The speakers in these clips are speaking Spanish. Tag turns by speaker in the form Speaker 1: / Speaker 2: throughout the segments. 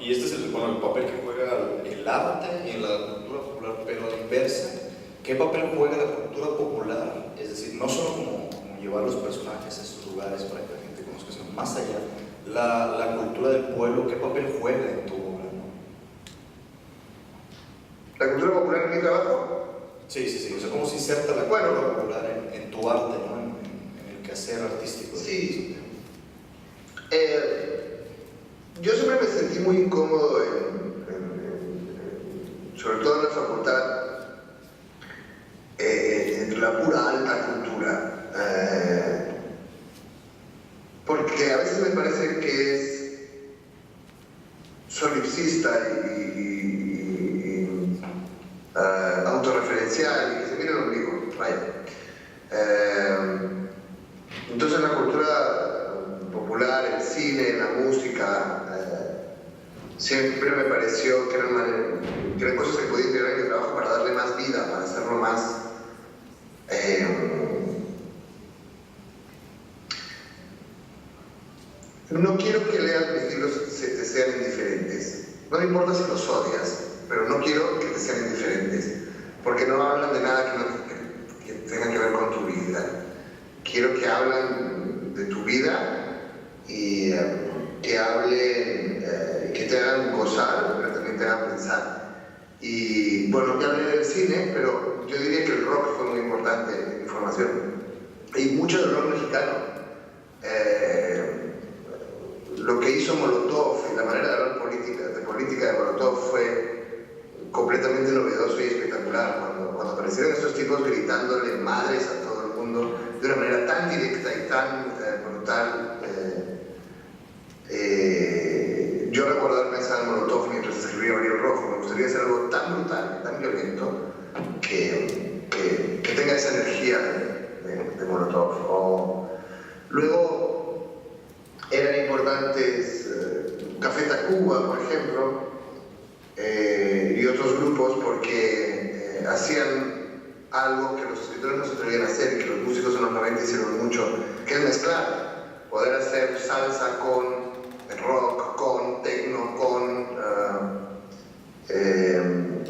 Speaker 1: Y este es el papel que juega el arte en la cultura popular, pero a la inversa, ¿qué papel juega la cultura popular? Es decir, no solo como llevar los personajes a esos lugares para que la gente conozca, sino más allá, la cultura del pueblo, ¿qué papel juega en tu obra, no?
Speaker 2: ¿La cultura popular en mi trabajo?
Speaker 1: Sí, o sea, ¿cómo se inserta la cultura popular en tu arte, ¿no? En el quehacer artístico?
Speaker 2: Sí. Yo siempre me sentí muy incómodo, sobre todo en la facultad, entre la pura alta cultura, porque a veces me parece que es solipsista y autorreferencial y que se mira el ombligo, vaya. Entonces la cultura popular, el cine, la música, siempre me pareció que eran cosas que podía integrar en mi trabajo para darle más vida, para hacerlo más no quiero que leas mis libros te sean indiferentes. No me importa si los odias, pero no quiero que te sean indiferentes, porque no hablan de nada que tenga que ver con tu vida. Quiero que hablen de tu vida y que hablen, que te hagan gozar, pero también te hagan pensar. Y bueno, ya hablé del cine, pero yo diría que el rock fue muy importante en mi formación. Y mucho del rock mexicano. Lo que hizo Molotov y la manera de hablar política de Molotov fue completamente novedoso y espectacular. Cuando aparecieron estos tipos gritándole madres a todo el mundo de una manera tan directa y tan brutal. Yo recuerdo haber pensado en Molotov mientras escribía Barrio Rojo. Me gustaría hacer algo tan brutal, tan violento, que tenga esa energía de Molotov. Luego eran importantes Café Tacuba, por ejemplo, y otros grupos, porque hacían algo que los escritores no se atrevían a hacer y que los músicos en los 90 hicieron mucho, que es mezclar, poder hacer salsa con rock, con techno, con...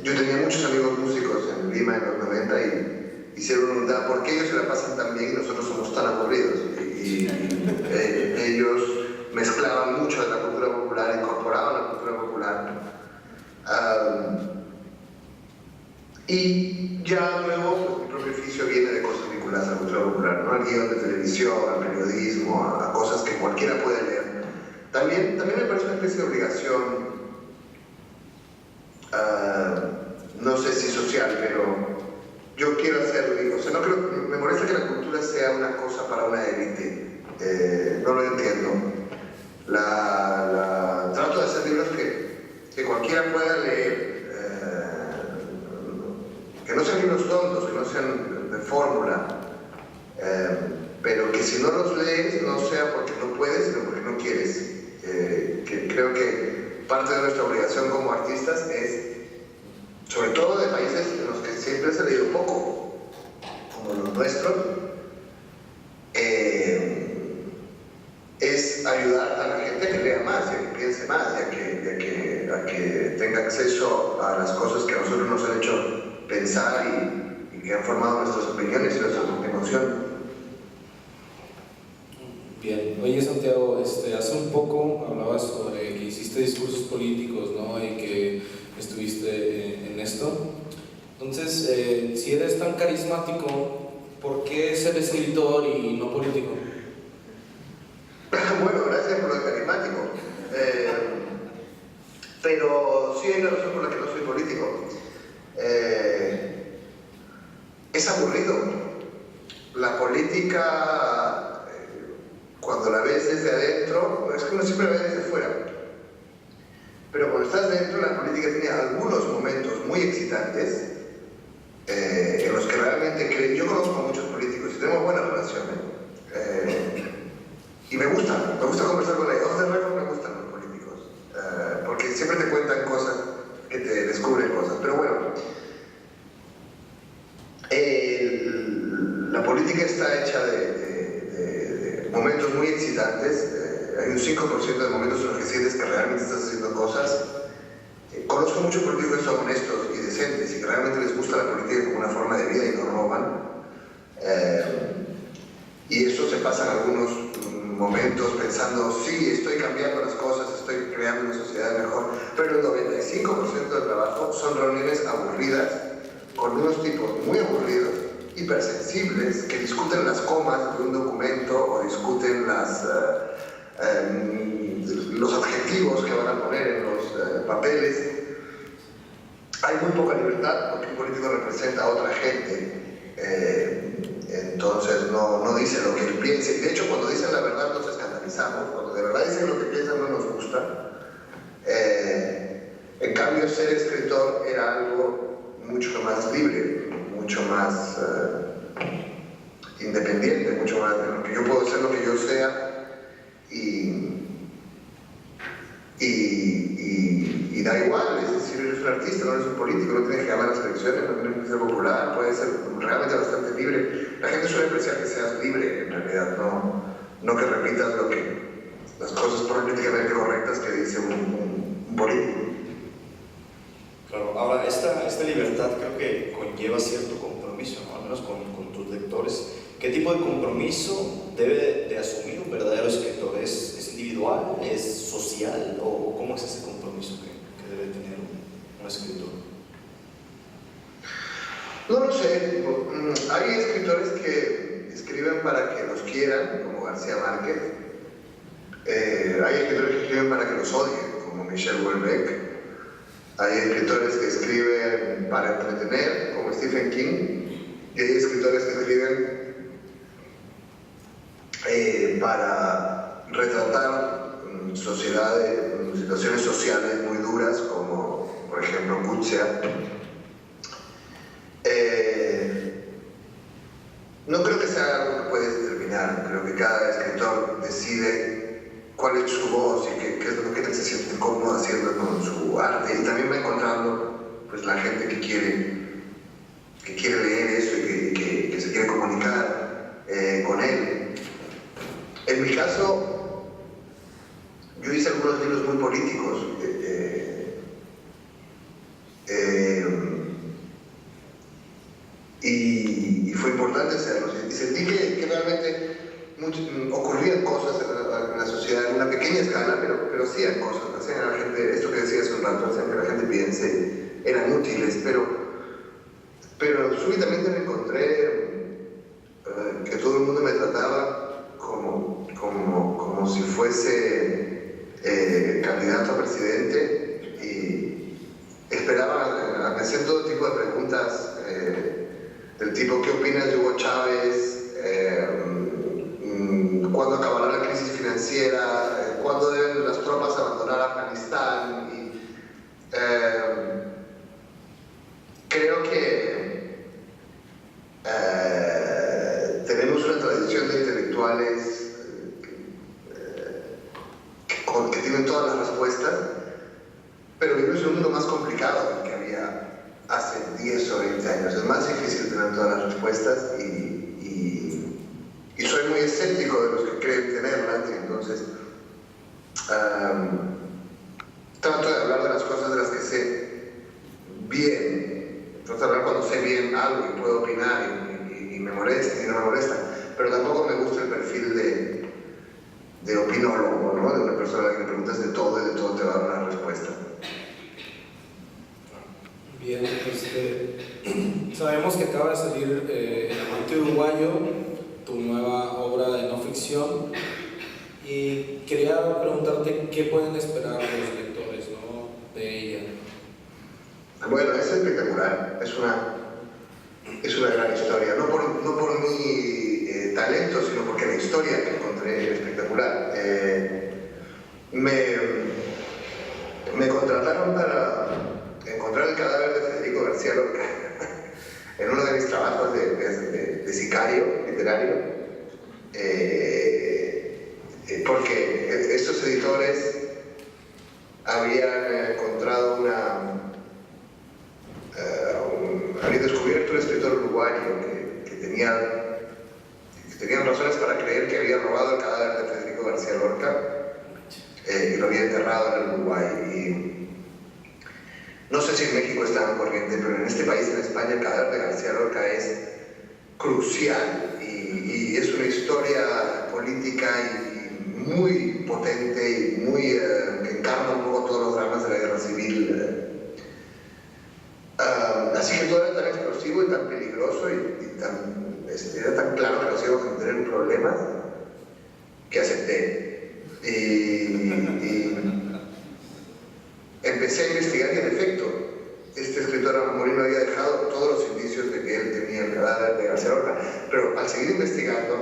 Speaker 2: yo tenía muchos amigos músicos en Lima en los 90 y hicieron un ¿por qué ellos se la pasan tan bien y nosotros somos tan aburridos? Y ellos mezclaban mucho de la cultura popular, incorporaban la cultura popular. Y ya luego pues, mi propio oficio viene de cosas vinculadas a la cultura popular, ¿no? Al guión de televisión, al periodismo, a cosas que cualquiera puede leer. También me parece una especie de obligación, no sé si social, pero yo quiero hacerlo, o sea, no creo, me molesta que la cultura sea una cosa para una élite, no lo entiendo. Trato de hacer libros que cualquiera pueda leer, que no sean libros tontos, que no sean de fórmula, pero que si no los lees no sea porque no puedes, sino porque no quieres. Que creo que parte de nuestra obligación como artistas es, sobre todo de países en los que siempre se ha leído poco, como los nuestros, es ayudar a la gente a que lea más, y a que piense más, y a que tenga acceso a las cosas que a nosotros nos han hecho pensar y que han formado nuestras opiniones y nuestras emociones.
Speaker 3: Bien, oye Santiago, hace un poco hablabas sobre que hiciste discursos políticos, ¿no? Y que estuviste en esto. Entonces, si eres tan carismático, ¿por qué ser escritor y no político?
Speaker 2: Bueno, gracias por lo carismático. Pero sí hay una razón por la que no soy político. Es aburrido. La política, cuando la ves desde adentro, es que uno siempre la ve desde fuera. Pero cuando estás dentro, la política tiene algunos momentos muy excitantes en los que realmente creen. Yo conozco a muchos políticos y tenemos buenas relaciones. Y me gusta conversar con ellos. De resto me gustan los políticos, porque siempre te cuentan cosas, que te descubren cosas. Pero bueno, la política está hecha de momentos muy excitantes. Hay un 5% de momentos en los que sientes que realmente estás haciendo cosas son honestos y decentes y que realmente les gusta la política como una forma de vida y no roban. Y eso se pasa en algunos momentos pensando, sí, estoy cambiando las cosas, estoy creando una sociedad mejor, pero el 95% del trabajo son reuniones aburridas, con unos tipos muy aburridos, hipersensibles, que discuten las comas de un documento o discuten los adjetivos que van a poner en los papeles. Hay muy poca libertad porque un político representa a otra gente. Entonces no dice lo que él piensa. Y de hecho, cuando dicen la verdad nos escandalizamos. Cuando de verdad dicen lo que piensan no nos gusta. En cambio, ser escritor era algo mucho más libre, mucho más independiente, mucho más de lo que yo puedo ser lo que yo sea y da igual, es decir, eres un artista, no eres un político, no tienes que ganar las elecciones, no tienes que ser popular, puedes ser realmente bastante libre. La gente suele apreciar que seas libre, en realidad, no que repitas las cosas políticamente correctas que dice un político.
Speaker 1: Claro, ahora esta libertad creo que conlleva cierto compromiso, ¿no? Al menos con tus lectores. ¿Qué tipo de compromiso debe de asumir un verdadero escritor? ¿Es individual? ¿Es social? ¿O cómo es ese compromiso que debe tener un escritor?
Speaker 2: No lo sé. Hay escritores que escriben para que los quieran, como García Márquez. Hay escritores que escriben para que los odien, como Michel Houellebecq. Hay escritores que escriben para entretener, como Stephen King. Y hay escritores que escriben para retratar situaciones sociales muy duras, como por ejemplo Kutsia. No creo que sea algo que puedes determinar. Creo que cada escritor decide cuál es su voz y qué es lo que se siente cómodo haciendo con su arte. Y también va encontrando pues, la gente que quiere leer eso y que se quiere comunicar con él. En mi caso, yo hice algunos libros muy políticos. Y fue importante hacerlos. Y sentí que realmente ocurrían cosas en la sociedad en una pequeña escala, pero hacían cosas, hacían a la gente, esto que decía hace un rato, hacían que la gente piense, eran útiles, pero súbitamente me encontré que todo el mundo me trataba como si fuese candidato a presidente y esperaba hacer todo tipo de preguntas del tipo, ¿qué opinas de Hugo Chávez? ¿Cuándo acabará la crisis financiera? ¿Cuándo deben las tropas abandonar Afganistán? Creo que tenemos una tradición de intelectuales que tienen todas las respuestas, pero vivimos en un mundo más complicado del que había hace 10 o 20 años. Es más difícil tener todas las respuestas y soy muy escéptico de los que creen tenerlas, y entonces trato de hablar de las cosas de las que sé bien. Trato de hablar cuando sé bien algo y puedo opinar y me molesta y no me molesta, pero tampoco me gusta el perfil de opinólogo, ¿no? De una persona a la que le preguntas de todo y de todo te va a dar una respuesta.
Speaker 3: Bien, sabemos que acaba de salir El Amante Uruguayo, tu nueva obra de no ficción, y quería preguntarte qué pueden esperar los lectores, ¿no? De ella.
Speaker 2: Bueno, es espectacular, es una gran historia, no por mi talento, sino porque la historia que encontré espectacular. Me contrataron para encontrar el cadáver de Federico García Lorca en uno de mis trabajos de sicario literario, porque estos editores habían encontrado habían descubierto un escritor uruguayo que tenían razones para creer que había robado el cadáver de Federico García Lorca y lo había enterrado en el Uruguay. No sé si en México está tan corriente, pero en este país, en España, el cadáver de García Lorca es crucial y es una historia política y muy potente y muy que encarna un poco todos los dramas de la guerra civil. Así que todo era tan explosivo y tan peligroso y era tan claro que nos íbamos a meter en problemas que acepté. Y empecé a investigar y en efecto, este escritor Amorín había dejado todos los indicios de que él tenía el cadáver de García Lorca, pero al seguir investigando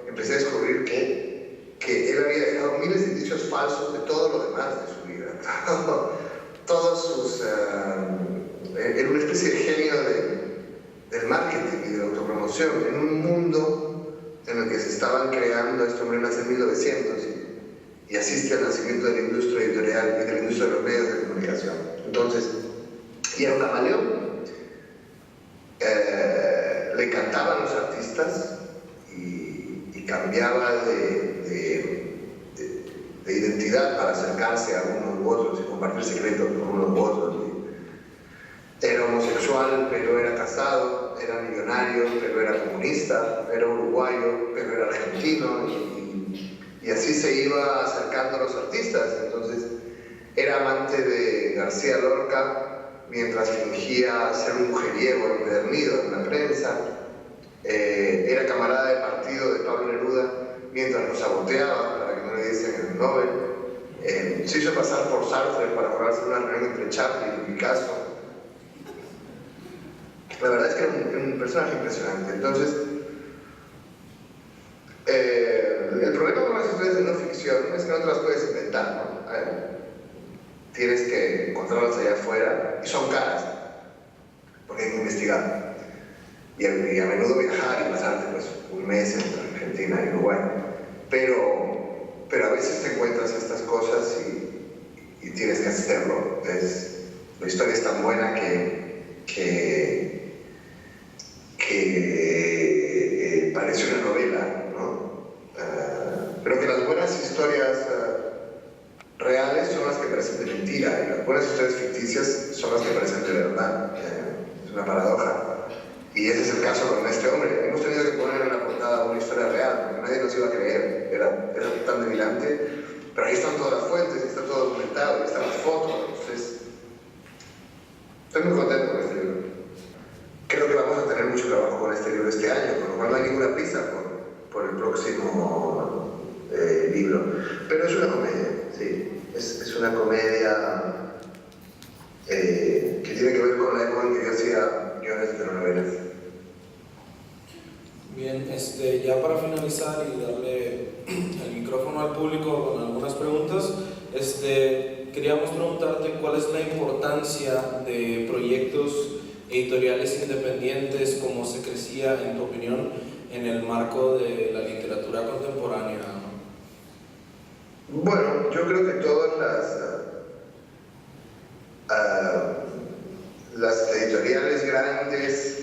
Speaker 2: empecé a descubrir que él había dejado miles de indicios falsos de todo lo demás de su vida. Todos sus... era una especie de genio del marketing y de la autopromoción en un mundo en el que se estaban creando, este hombre nace en 1900 y asiste al nacimiento de la industria editorial y de la industria de los medios de comunicación. Entonces, y era un camaleón. Le encantaban los artistas y cambiaba de identidad para acercarse a unos u otros y compartir secretos con unos u otros. Era homosexual, pero era casado, era millonario, pero era comunista, era uruguayo, pero era argentino, y así se iba acercando a los artistas. Entonces, era amante de García Lorca mientras fingía ser un mujeriego empedernido en la prensa, era camarada de partido de Pablo Neruda mientras lo saboteaba para que no le diesen el Nobel, se hizo pasar por Sartre para formarse una reunión entre Chaplin y Picasso. La verdad es que era un personaje impresionante. Entonces, el problema con las historias de no ficción es que no te las puedes inventar, ¿no? Tienes que encontrarlas allá afuera y son caras, porque hay que investigar. Y a menudo viajar y pasarte pues, un mes entre Argentina y Uruguay. Pero a veces te encuentras estas cosas y tienes que hacerlo. La historia es tan buena que parece una novela, ¿no? Pero que las buenas historias reales son las que parecen de mentira y las buenas historias ficticias son las que parecen de verdad. Es una paradoja. Y ese es el caso con este hombre. Hemos tenido que poner en la portada una historia real porque nadie nos iba a creer. Era tan delirante. Pero ahí están todas las fuentes, está todo documentado, ahí están las fotos. Entonces, estoy muy contento con este libro. Creo que vamos a tener mucho trabajo con este libro este año, con lo cual no hay ninguna prisa por el próximo libro. Pero es una comedia, sí. Es una comedia que tiene que ver con la época en que yo hacía guiones de telenovelas.
Speaker 3: Bien, ya para finalizar y darle el micrófono al público con algunas preguntas, queríamos preguntarte cuál es la importancia de proyectos editoriales independientes, cómo se crecía, en tu opinión, en el marco de la literatura contemporánea.
Speaker 2: Bueno, yo creo que todas las editoriales grandes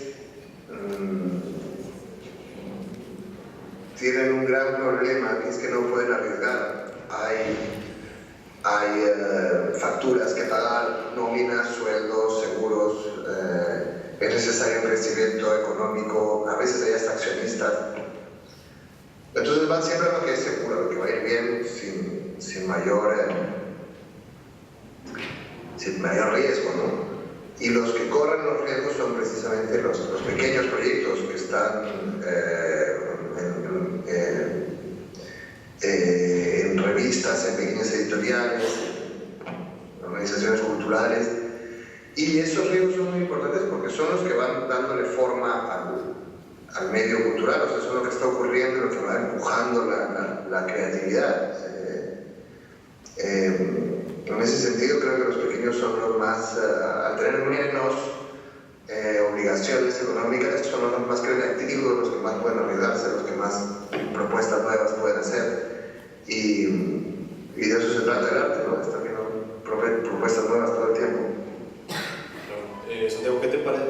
Speaker 2: tienen un gran problema, que es que no pueden arriesgar. Hay facturas que pagar, nóminas, sueldos, seguros, es necesario un crecimiento económico, a veces hay hasta accionistas. Entonces van siempre a lo que es seguro, lo que va a ir bien sin mayor riesgo, ¿no? Y los que corren los riesgos son precisamente los pequeños proyectos que están en revistas, en pequeñas editoriales, en organizaciones culturales, y esos riesgos son muy importantes porque son los que van dándole forma al medio cultural, o sea, son lo que está ocurriendo, lo que va empujando la creatividad. En ese sentido creo que los pequeños son los más, al tener menos obligaciones económicas, son los más creativos, los que más pueden arriesgarse, los que más propuestas nuevas pueden hacer, y de eso se trata el arte, ¿no? Estar viendo propuestas nuevas todo el tiempo.
Speaker 1: Santiago, ¿qué te parece?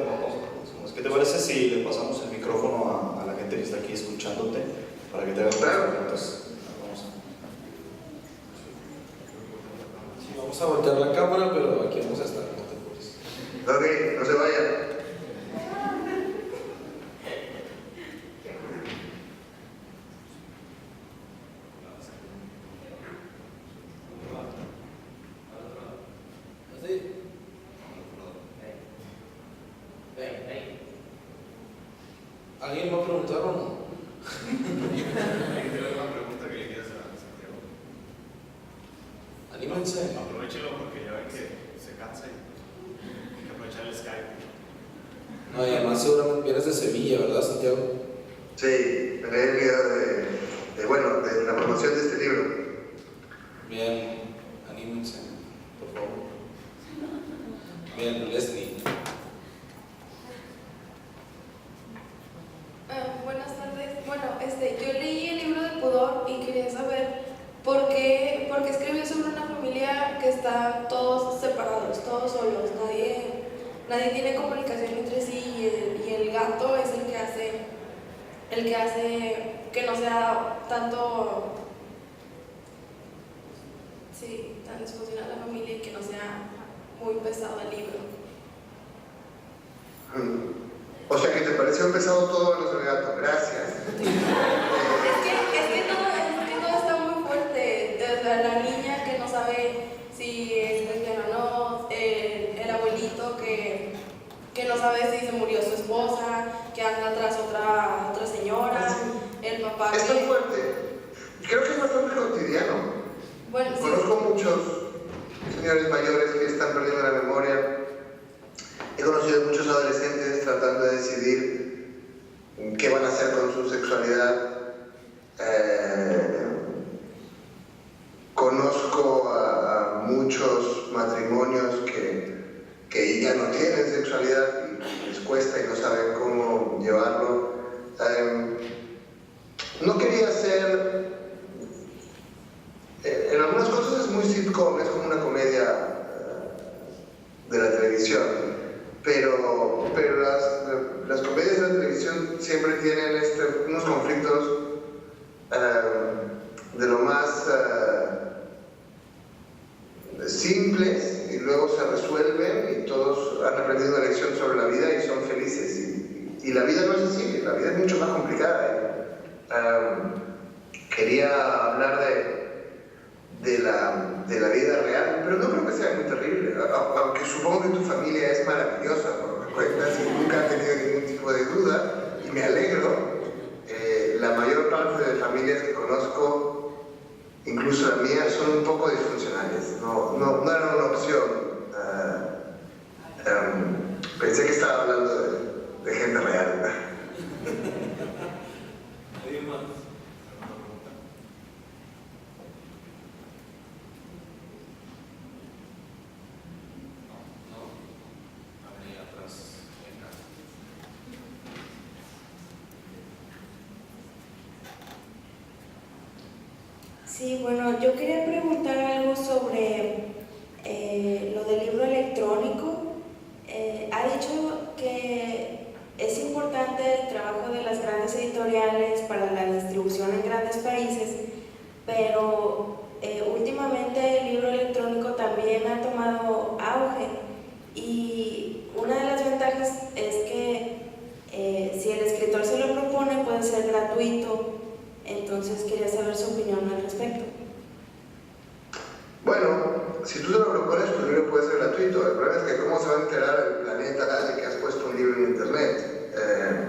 Speaker 1: ¿Qué te parece si le pasamos el micrófono a la gente que está aquí escuchándote para que te hagan preguntas?
Speaker 3: Vamos a voltear la cámara, pero aquí vamos a estar, no te preocupes.
Speaker 2: Ok, no se vayan.
Speaker 3: ¿Alguien va a preguntar o no?
Speaker 4: Hay una pregunta que le quieras hacer a Santiago.
Speaker 3: Anímense.
Speaker 4: Aprovechelo porque ya ven que se cansa y hay que aprovechar el Skype.
Speaker 3: No, y además seguramente vienes de Sevilla, ¿verdad, Santiago?
Speaker 2: Sí, me leí el video de la promoción de este libro.
Speaker 3: Bien, anímense, por favor. Bien, Leslie.
Speaker 5: Buenas tardes. Bueno, yo leí el libro de Pudor y quería saber por qué escribió sobre una familia que está todos separados, todos solos, nadie tiene comunicación entre sí y el gato es el que hace que no sea tanto, sí, tan disfuncional la familia y que no sea muy pesado el libro.
Speaker 2: O sea que te pareció pesado todo a los del gato, gracias.
Speaker 5: Es que todo está muy fuerte. La niña que no sabe si es lesbiana o no, el abuelito que no sabe si se murió su esposa, que anda tras otra señora, el papá
Speaker 2: Es tan
Speaker 5: que...
Speaker 2: fuerte. Creo que es bastante cotidiano.
Speaker 5: Bueno, sí.
Speaker 2: Conozco muchos señores mayores que están perdiendo la memoria. He conocido muchos adolescentes tratando de decidir qué van a hacer con su sexualidad. Conozco a muchos matrimonios que ya no tienen sexualidad y les cuesta y no saben cómo llevarlo. No quería ser... en algunas cosas es muy sitcom, es como una comedia de la televisión, pero las comedias de la televisión siempre tienen unos conflictos de lo más simples y luego se resuelven y todos han aprendido una lección sobre la vida y son felices y la vida no es así, la vida es mucho más complicada. Quería hablar de la vida real, pero no creo que sea muy terrible, aunque supongo que tu familia es maravillosa por lo que cuentas y nunca he tenido ningún tipo de duda y me alegro. La mayor parte de familias que conozco, incluso la mía, son un poco disfuncionales, no eran una opción. Pensé que estaba hablando de gente real.
Speaker 3: ¿Alguien más?
Speaker 6: Sí, bueno, yo quería preguntar algo sobre lo del libro electrónico. Ha dicho que es importante el trabajo de las grandes editoriales para la distribución en grandes países, pero últimamente el libro electrónico también ha tomado auge y una de las ventajas es que si el escritor se lo propone puede ser gratuito. Entonces quería saber su opinión al respecto.
Speaker 2: Bueno, si tú te lo propones, pues el libro puede ser gratuito. El problema es que cómo se va a enterar el planeta de que has puesto un libro en internet.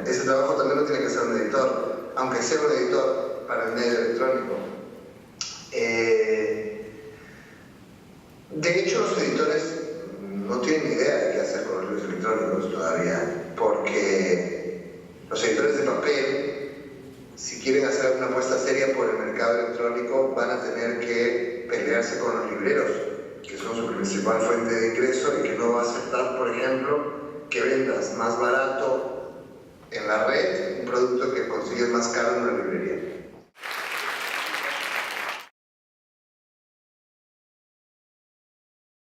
Speaker 2: Ese trabajo también lo tiene que hacer un editor, aunque sea un editor para el medio electrónico. De hecho, los editores no tienen ni idea de qué hacer con los libros electrónicos todavía, porque los editores de papel, si quieren hacer una apuesta seria por el mercado electrónico, van a tener que pelearse con los libreros, que son su principal fuente de ingreso y que no va a aceptar, por ejemplo, que vendas más barato en la red un producto que consigues más caro en una librería.